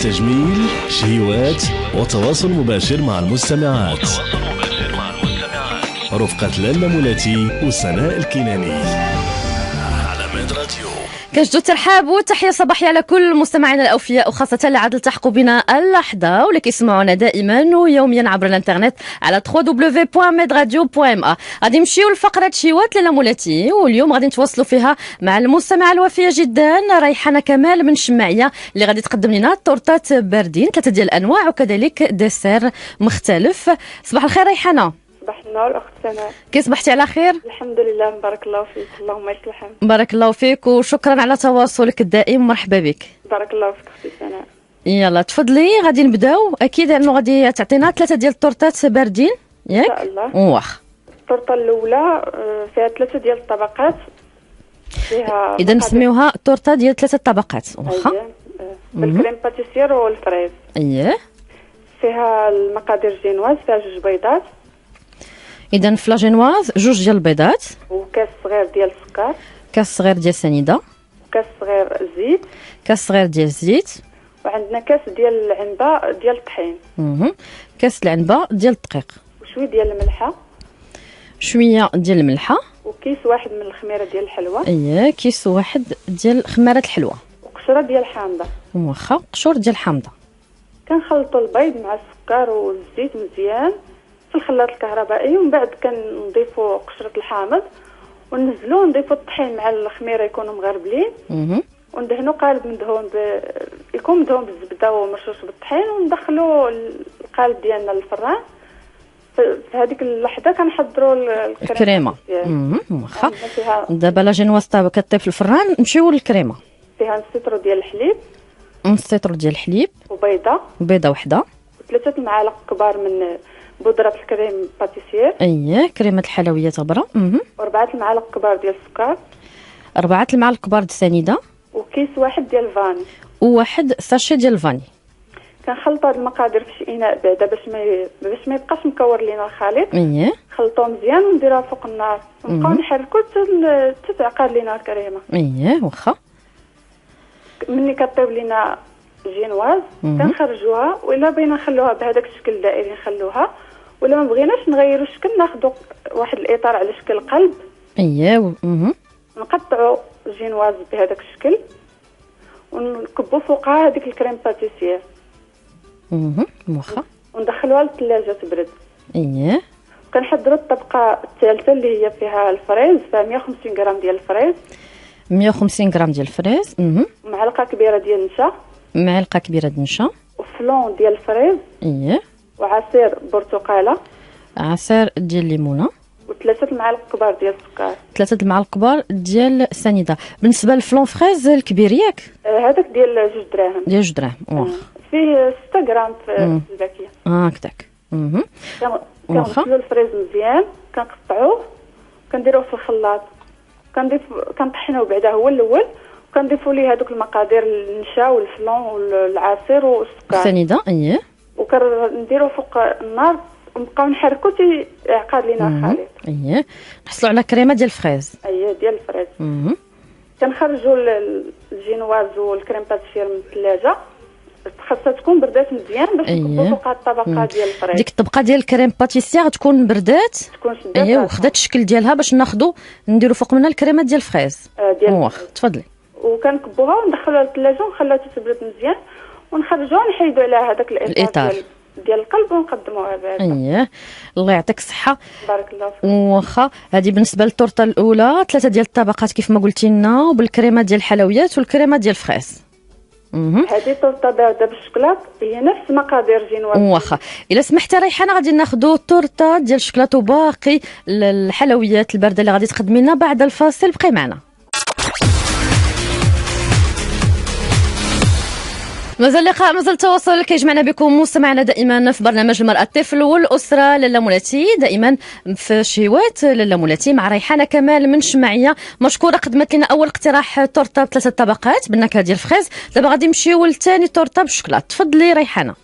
تجميل، شهيوات وتواصل مباشر مع المستمعات. رفقة لالا مولاتي وسناء الكناني على ميد راديو. كنجدو الترحاب والتحية صباحية على كل مستمعينا الأوفياء، وخاصة اللي عاد التحقوا بنا اللحظة واللي كيسمعونا دائما ويوميا عبر الانترنت على www.medradio.ma. غادي نمشيو لفقرة شهيوات لالا مولاتي، واليوم غادي نتواصلوا فيها مع المستمعة الوفية جدا ريحانة كمال من الشماعية اللي غادي تقدم لنا تورتات باردين 3 ديال الأنواع وكذلك ديسير مختلف. صباح الخير ريحانة. صباح النور اخت سناء، كي صبحتي على خير؟ الحمد لله، بارك الله فيك. اللهم لك الحمد. بارك الله فيك وشكرا على تواصلك الدائم، مرحبا بك. بارك الله فيك اختي سناء. يلا تفضلي، غادي نبداو. اكيد انه غادي تعطينا 3 ديال التورتات باردين ياك؟ ان شاء الله. واخ التورته الاولى فيها 3 ديال الطبقات، فيها اذا نسميوها التورته ديال 3 طبقات. واخا بالكريم باتيسير والفريز. اييه. فيها المقادير جينواز، فيها 2 بيضات، اذا في لاجينواز 2 ديال البيضات، وكاس صغير ديال السكر، كاس صغير ديال سنيده، وكاس صغير زيت، كاس صغير ديال الزيت، وعندنا كاس ديال العنبه ديال الطحين، كاس العنبه ديال الدقيق، وشويه ديال الملحه، شويه ديال الملحه، وكيس واحد من الخميره ديال الحلوى. اييه، كيس واحد ديال خماره الحلوى، وقشره ديال الحامضه. واخا قشور ديال الحامضه. كنخلطوا البيض مع السكر والزيت مزيان في الخلاط الكهربائي، ومن بعد كنضيفوا قشره الحامض وننزلوا، نضيفوا الطحين مع الخميره يكونوا مغربلين، وندهنوا قالب مدهون يكون مدهون بالزبده ومرشوش بالطحين، وندخلوا القالب ديالنا للفران. في هذيك اللحظه كنحضروا الكريمه. واخا دابا لا جينواز كطيب في الفران، نمشيو للكريمه. فيها نص لتر ديال الحليب، نص لتر ديال الحليب، بيضه وحده، و3 معالق كبار من بودره الكريم باتيسير. اييه، كريمه الحلويات غبره. و4 معالق كبار ديال السكر، 4 المعالق كبار ديال السنيده، وكيس واحد ديال الفاني، وواحد ساشي ديال الفاني. كنخلطوا هاد المقادير في شي اناء بعدا باش ما يبقاش مكور لينا الخليط. اييه، خلطوه مزيان ونديروها فوق النار، ونبقاو نحركو حتى تعقد لينا الكريمه. اييه واخا. ملي كطيب لينا جينواز كنخرجوها، وإلا بغينا نخلوها بهذاك الشكل الدائري نخلوها، ولا ما بغيناش نغيروا الشكل ناخذوا واحد الاطار على شكل قلب. اييه. نقطعوا جينواز بهذاك الشكل ونكبوا فوقها هذيك الكريم باتيسير. واخا. وندخلوها للثلاجه تبرد. اييه. كنحضروا الطبقه الثالثه اللي هي فيها الفريز، فيها 150 غرام ديال الفريز، 150 غرام ديال الفريز، معلقه كبيره ديال النشا، معلقه كبيره ديال النشا، وفلون ديال الفريز. اييه. وعصير برتقاله، عصير ديال الليمونه، و3 معالق كبار ديال السكر، 3 المعالق كبار ديال السنيده. بالنسبه للفلون فريز الكبير ياك؟ هذاك ديال 2 دراهم. ديال 2 دراهم. واخا. فيه 6 غرام في الزاكيه. هكذاك. كنغسلوا الفريز مزيان، كنقطعوه، كنديروه في الخلاط، كنطحنوه بعدا هو الاول، وكنضيفوا ليه هذوك المقادير النشا والفلون والعصير والسكر السنيده. اييه. وكنديروه فوق النار ونبقاو نحركو يعقد لينا الخليط. اييه. نحصلوا على كريمه ديال الفريز. اييه ديال الفريز. كنخرجوا الجينواز والكريم باتيسير من الثلاجه، خاصها تكون بردات مزيان باش نكبوا فوقها الطبقه ديال الفريز. ديك الطبقه ديال الكريم باتيسير غتكون بردات، تكون شدات. اييه، وخدات الشكل ديالها باش ناخذوا نديروا فوق منها الكريمه ديال الفريز. واخا تفضلي. وكنكبوها وندخلوها للثلاجه ونخليها تبرد مزيان، ونخرجوها نحيدوا عليها هذاك الاطار ديال القلب ونقدموها بعدا. اييه، الله يعطيك الصحه. بارك الله فيك. واخا. هذه بالنسبه للتورته الاولى، 3 ديال الطبقات كيف ما قلتي لنا، وبالكريمه ديال الحلويات والكريمه ديال الفريز. هذه تورته بارده بالشوكولاط، هي نفس مقادير جينواز. واخا. الا سمحتي ريحانه غادي ناخذوا التورته ديال الشوكولاط وباقي الحلويات البارده اللي غادي تقدمي لنا بعد الفاصل. بقي معنا. مازال لقاء، مازال التواصل كيجمعنا بكم مستمعنا دائما في برنامج المرأة الطفل والأسرة لالا مولاتي، دائما في شهيوات لالا مولاتي مع ريحانة كمال من الشماعية. مشكورة، قدمت لنا أول اقتراح تورته ب3 طبقات بالنكهة ديال الفريز. دابا غادي نمشيو لثاني تورته بالشوكولاط. تفضلي ريحانة.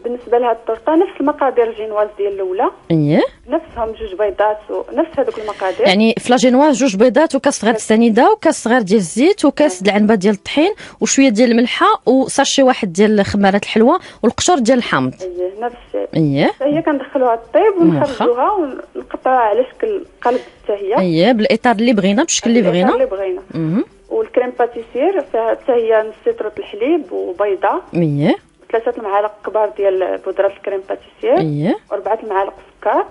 بالنسبه لهاد الطرطه نفس المقادير الجينواز ديال الاولى، اييه نفسهم 2 بيضات ونفس هذوك المقادير. يعني في لاجينواز 2 بيضات وكاس صغير السنيده وكاس صغير ديال الزيت وكاس د العنبه ديال الطحين وشويه ديال الملحه وساشي واحد ديال خمارات الحلوه والقشور ديال الحامض. اييه نفس الشيء. اييه هي كندخلوها الطيب ونخرجوها ونقطعوها على شكل قلب حتى هي. اييه بالاطار اللي بغينا بالشكل اللي بغينا. اللي بغينا. والكريم باتيسير فيها حتى هي نص لتر الحليب وبيضه. اييه 3 المعالق كبار ديال بودره الكريم باتيسير. اييه 4 المعالق سكر.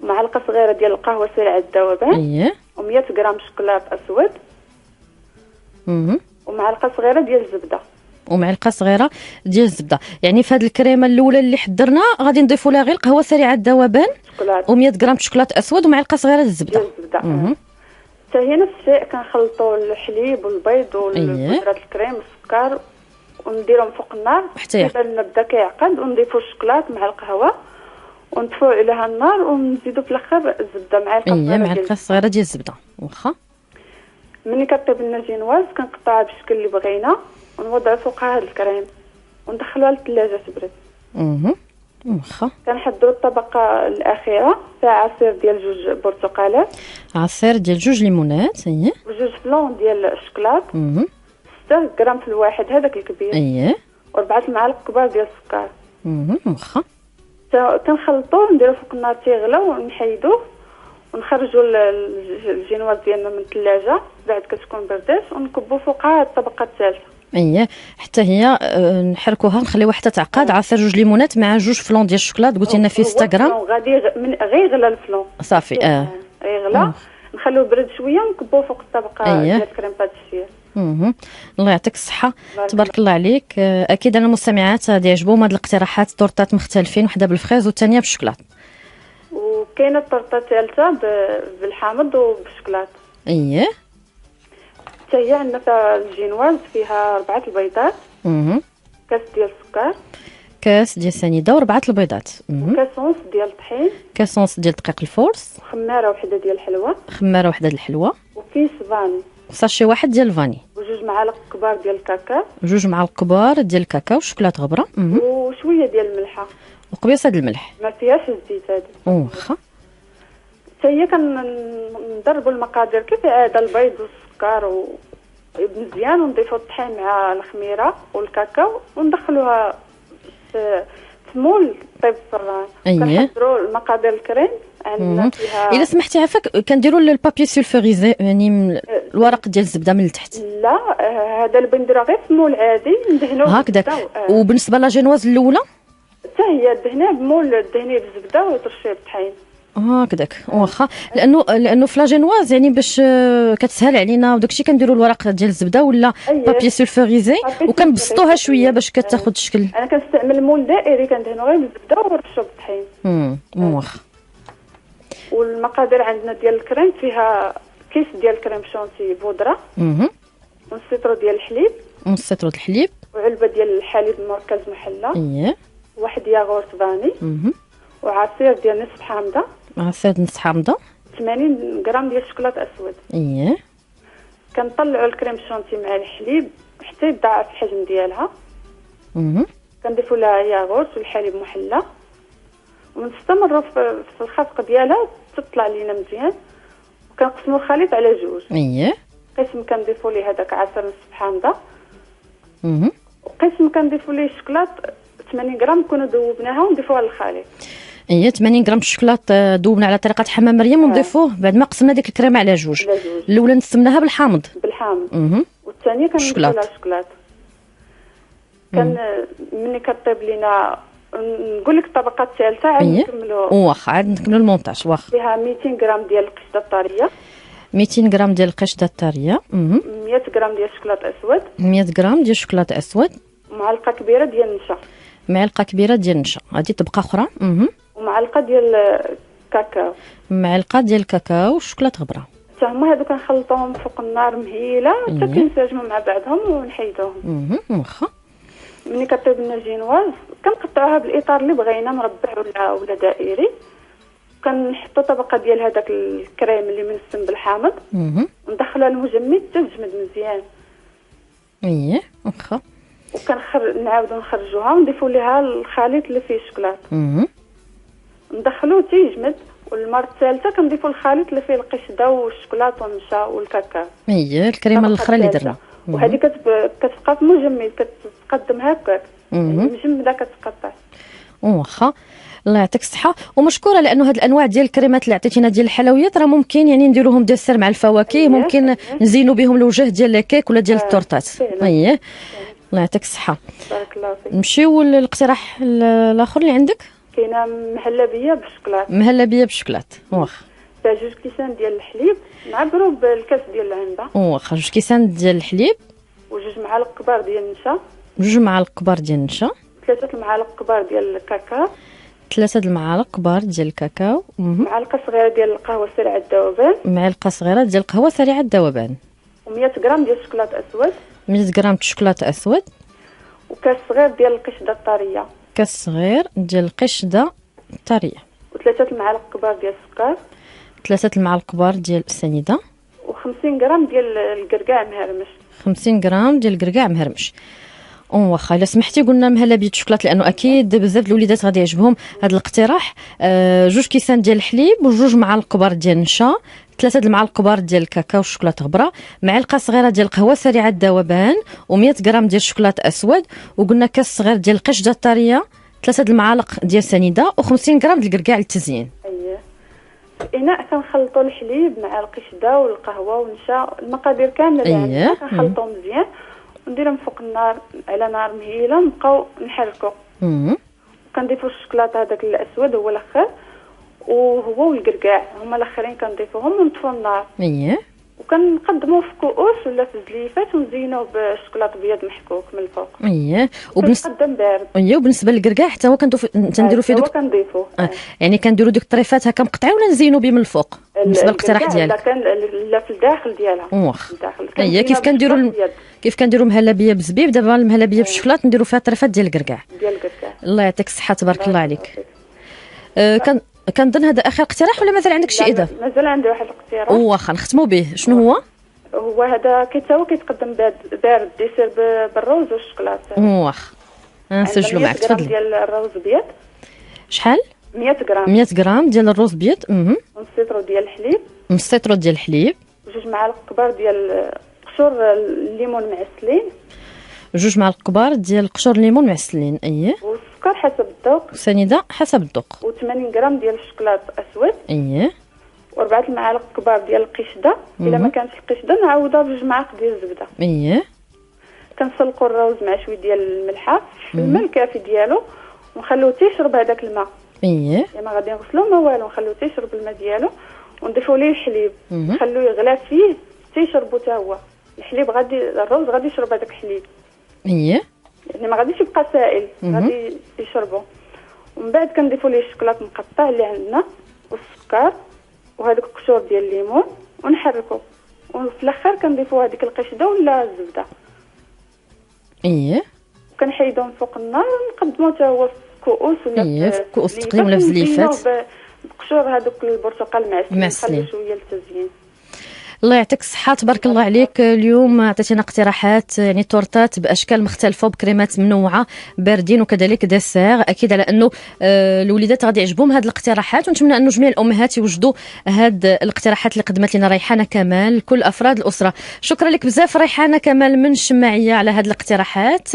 معلقه صغيره ديال القهوه سريعه الذوبان. اييه و100 غرام شوكولاط اسود. ومعلقه صغيره ديال الزبده. ومعلقه صغيره ديال الزبده. يعني في هذه الكريمه الاولى اللي حضرنا غادي نضيفوا لها غير قهوه سريعه الذوبان و100 غرام شوكولاط اسود ومعلقه صغيره ديال الزبده. حتى هي نفس الشيء كنخلطوا الحليب والبيض والبودره الكريم والسكر ونديرهم فوق النار حتى نبدا كيعقد ونضيفوا الشوكولاط مع القهوه ونطفوا عليها النار ونزيدوا في الاخر الزبده معلقه صغيره ديال الزبده. واخا ملي كطيب لنا الجينواز كنقطعها بالشكل اللي بغينا ونوضعوا فوقها هذا الكريم وندخلوها للثلاجه تبرد. واخا كنحضروا الطبقه الاخيره فيها عصير ديال 2 برتقالات، عصير ديال 2 ليمونات اييه و2 فلون ديال الشوكولاط 6 غرام في الواحد هذاك الكبير اييه و4 المعالق كبار ديال السكر. واخا كنخلطوه نديرو فوق النار تيغلى ونحيدوه ونخرجوا الجينواز ديالنا من الثلاجه بعد كتكون بردات ونكبوا فوقها الطبقه الثالثه. اييه حتى هي نحركوها نخليوها حتى تعقد. عصير 2 ليمونات مع 2 فلون ديال الشوكولاط قلتي لنا فيه 6 غرام. غادي غير يغلى الفلون صافي يغلى نخلوه برد شويه ونكبوه فوق الطبقه ديال الكريم باتيسير. الله يعطيك الصحة تبارك الله عليك. أكيد أنا المستمعات غادي يعجبهم هاد الاقتراحات طورطات مختلفين وحده بالفريز والثانية بالشوكولات. وكاينة الطورطة الثالثة بالحامض وبالشوكولات. اييه حتى هي عندنا فيها الجينواز فيها 4 البيضات. كاس ديال السكر. كاس ديال السنيدة و4 البيضات. كاس ونص ديال الطحين. كاس ونص ديال دقيق الفورس. خمارة وحدة ديال الحلوى. خمارة وحدة ديال الحلوى. وكيس فاني. ساشي واحد ديال الفاني. و2 معالق كبار ديال الكاكاو. 2 معالق كبار ديال الكاكاو والشوكولاط غبرة. وشوية ديال الملحة. وقبيصة ديال الملح. ما فيهاش الزيت هذه. واخا. حتى هي كنضربوا المقادير كيف عاده البيض والسكر مزيان ونضيفوا الطحين مع الخميره والكاكاو وندخلوها في مول طيب الفران. كنحضروا المقادير الكريم عندنا فيها. الا سمحتي عافاك كنديروا البابي سولفوريزي يعني الورق ديال الزبده من التحت. لا هذا اللي بنديرها غير في مول عادي ندهنوه هكذاك. وبالنسبه لاجينواز الاولى حتى هي دهنها بمول دهنيه بالزبده وترشيه بالطحين هكذاك. واخا لانه في لاجينواز يعني باش كتسهل علينا وداكشي كنديروا الورق ديال الزبده ولا بابي سولفوريزي وكنبسطوها شويه باش كتاخذ الشكل. انا كنستعمل المول دائري كندهنو غير بالزبده ونرشو بالطحين. واخا. والمقادير عندنا ديال الكريم فيها كيس ديال كريم شونتي بودره. نص لتر ديال الحليب. نص لتر الحليب. وعلبه ديال الحليب مركز محلى. اييه. واحد ياغورت فاني. وعصير ديال نصف حامضه. عصير نصف حامضه. 80 غرام ديال الشوكولاط اسود. اييه. كنطلعوا الكريم شونتي مع الحليب حتى يضاعف الحجم ديالها. كنضيفوا لها ياغورت والحليب محلى ونستمروا في الخفق ديالها تطلع لينا مزيان وكنقسموا الخليط على 2. اييه. قسم كنضيفوا ليه هذاك عصير نصف حامضه. وقسم كنضيفوا ليه الشوكولاط 80 غرام نكونوا ذوبناها ونضيفوها للخليط. اييه 80 غرام الشوكولاط ذوبنا على طريقه حمام مريم ونضيفوه بعد ما قسمنا ديك الكريمه على 2. الاولى نسمناها بالحامض. والثانيه كنضيفوا لها الشوكولاط. ملي كطيب لينا نقول لك الطبقه الثالثه عاد نكملوا. واخا عاد نكملوا المونتاج. واخا. فيها 200 غرام ديال القشطه الطريه. 200 غرام ديال القشطه الطريه. 100 غرام ديال الشوكولاط اسود. 100 غرام ديال الشوكولاط اسود. معلقه كبيره ديال النشا. معلقه كبيره ديال النشا. هذه طبقه اخرى. ومعلقه ديال الكاكاو. معلقه ديال الكاكاو والشوكولاط غبره. حتى هما هادو كنخلطوهم فوق النار مهيله حتى كينسجموا مع بعضهم ونحيدوهم. واخا. ملي كطيب لنا جينواز كنقطعوها بالاطار اللي بغينا مربع ولا دائري. كنحطوا طبقه ديال هذاك الكريم اللي منسم بالحامض. وندخلها المجمد حتى تجمد مزيان. اييه واخا. نعاودو نخرجوها ونضيفوا ليها الخليط اللي فيه الشوكولاط، ندخلوه تيجمد. والمره الثالثه كنضيفوا الخليط اللي فيه القشده والشوكولاط والنشا والكاكاو. هي الكريمه الاخرى اللي درنا، وهذه كتبقى في مجمد، كتقدم هكاك مجمده كتقطع. واخا الله يعطيك الصحه ومشكوره، لانه هاد الانواع ديال الكريمات اللي عطيتينا ديال الحلويات راه ممكن يعني نديروهم ديسير مع الفواكه، ممكن نزينوا بهم الوجه ديال الكيك ولا ديال التورتات. الله يعطيك الصحه. بارك الله فيك. نمشيو للاقتراح الاخر اللي عندك. كاينه مهلبيه بالشوكولاط. مهلبيه بالشوكولاط، واخا. فيها 2 كيسان ديال الحليب، نعبروا بالكاس ديال العنبه. واخا 2 كيسان ديال الحليب، و2 معالق كبار ديال النشا، 2 معالق كبار ديال النشا، 3 معالق كبار ديال الكاكاو، 3 المعالق كبار ديال الكاكاو، معلقه صغيره ديال القهوه سريعه الذوبان، معلقه صغيره ديال القهوه سريعه الذوبان، و100 غرام ديال الشوكولاط اسود، 100 غرام الشوكولاط اسود، وكاس صغير ديال القشده الطريه، كاس صغير ديال القشده الطريه، و3 المعالق كبار ديال السكر، 3 المعالق كبار ديال السنيده، و50 غرام ديال الكركاع مهرمش، 50 غرام ديال الكركاع مهرمش. واخا الا سمحتي قلنا مهلبيه الشوكولاط لانه اكيد بزاف الوليدات غادي يعجبهم هذا الاقتراح. 2 كيسان ديال الحليب و2 معالق كبار ديال النشا، 3 المعالق كبار ديال الكاكاو والشوكولاته غبره، معلقه صغيره ديال القهوه سريعه الذوبان، و100 غرام ديال الشوكولاط اسود، وقلنا كاس صغير ديال القشده الطريه، 3 المعالق ديال السنيده، و50 غرام ديال الكركاع للتزيين. في اناء كنخلطوا الحليب مع القشده والقهوه والنشا، المقادير كامله اللي كنخلطوهم مزيان ونديرهم فوق النار على نار مهيله، نبقاو نحركوا. كنضيفوا الشوكولاط هذاك الاسود هو الاخر، وهو والكركاع هما الاخرين كنضيفوهم ونطفوا النار. وكنقدموه في كؤوس ولا في زليفات ونزينوه بالشوكولاط ابيض محكوك من الفوق. وبالنسبه بارد. وبالنسبه للكركاع حتى هو كنديروا فيه دوك كنضيفوه. يعني كنديروا ديك الطريفات هكا مقطعين ولا نزينوا به من الفوق بالنسبه للاقتراح ديالك؟ لا في الداخل ديالها. واخ كيف كنديروا مهلبيه بالزبيب، دابا المهلبيه بالشوكولاط نديروا فيها الطريفات ديال الكركاع. الله يعطيك الصحه تبارك الله عليك. كنظن هذا اخر اقتراح ولا مازال عندك شي اضافه؟ مازال عندي واحد الاقتراح. واخا نختموا به. شنو هو؟ هو هذا كيتقدم بارد ديسير بالروز والشوكولاته. واخا نسجلوا معك. تفضل. ديال الروز ابيض. شحال؟ 100 غرام. 100 غرام ديال الروز ابيض. نص لتر ديال الحليب. نص لتر ديال الحليب. 2 معالق كبار ديال قشور الليمون معسلين. 2 معالق كبار ديال قشور الليمون معسلين. والسكر حسب الذوق. سنيده حسب الذوق. و80 غرام ديال الشوكولاط اسود. و4 معالق كبار ديال القشده. الا ما كانش القشده نعوضها ب2 معالق ديال الزبده. كنسلقوا الروز مع شويه ديال الملحه في الماء الكافي ديالو ونخلوه تيشرب هذاك الماء. ما غادي نغسلوه ما والو، نخلوه تيشرب الماء ديالو ونضيفوا ليه الحليب، نخلوه يغلى فيه تيشربوا حتى هو الحليب. الروز غادي يشرب هذاك الحليب. يعني ما غاديش يبقى سائل، غادي يشربوا. ومن بعد كنضيفوا ليه الشوكولاط مقطع اللي عندنا والسكر وهذوك القشور ديال الليمون ونحركوا، وفي الاخر كنضيفوا هذيك القشده ولا الزبده. وكنحيدوهم فوق النار ونقدموه حتى هو في كؤوس ولا في كؤوس تقديم ولا في زليفات بقشور هذوك البرتقال معسلين نخليو شويه للتزيين. الله يعطيك الصحة تبارك الله عليك. اليوم عطيتينا اقتراحات يعني تورتات بأشكال مختلفة وبكريمات منوعة باردين وكذلك دسير. أكيد على أنه الوليدات غادي يعجبهم هذه الاقتراحات، ونتمنى أنه جميع الأمهات يوجدوا هذه الاقتراحات اللي قدمت لنا ريحانة كمال لكل أفراد الأسرة. شكرا لك بزاف ريحانة كمال من الشماعية على هذه الاقتراحات.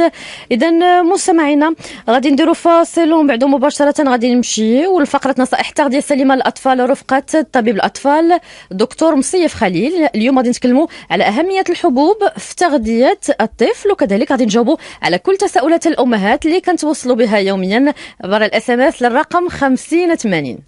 إذا مستمعينا غادي نديروا فاصل ومن بعد مباشرة غادي نمشي والفقرة نصائح تغذية سليمة للأطفال رفقة طبيب الأطفال دكتور مصيف خليل. اليوم غادي نتكلموا على أهمية الحبوب في تغذية الطفل، وكذلك غادي نجاوبوا على كل تساؤلات الأمهات اللي كنتوصلوا بها يوميا عبر الSMS للرقم 5080.